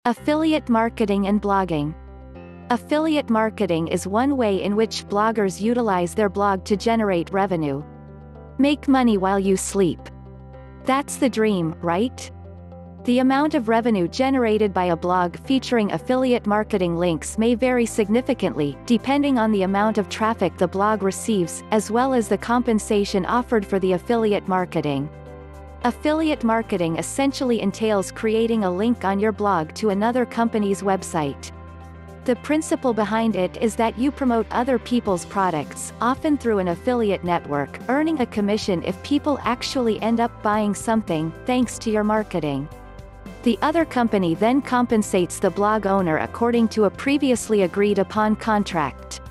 Affiliate marketing and blogging. Affiliate marketing is one way in which bloggers utilize their blog to generate revenue. Make money while you sleep. That's the dream, right? The amount of revenue generated by a blog featuring affiliate marketing links may vary significantly, depending on the amount of traffic the blog receives, as well as the compensation offered for the affiliate marketing. Affiliate marketing essentially entails creating a link on your blog to another company's website. The principle behind it is that you promote other people's products, often through an affiliate network, earning a commission if people actually end up buying something, thanks to your marketing. The other company then compensates the blog owner according to a previously agreed upon contract.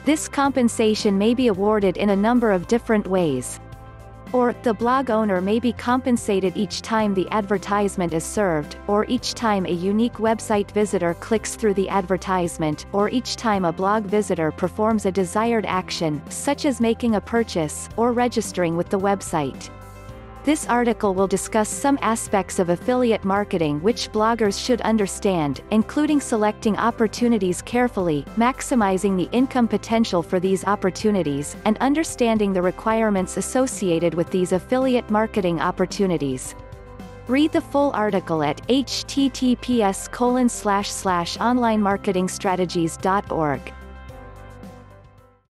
This compensation may be awarded in a number of different ways. Or, the blog owner may be compensated each time the advertisement is served, or each time a unique website visitor clicks through the advertisement, or each time a blog visitor performs a desired action, such as making a purchase, or registering with the website. This article will discuss some aspects of affiliate marketing which bloggers should understand, including selecting opportunities carefully, maximizing the income potential for these opportunities, and understanding the requirements associated with these affiliate marketing opportunities. Read the full article at https://onlinemarketingstrategies.org.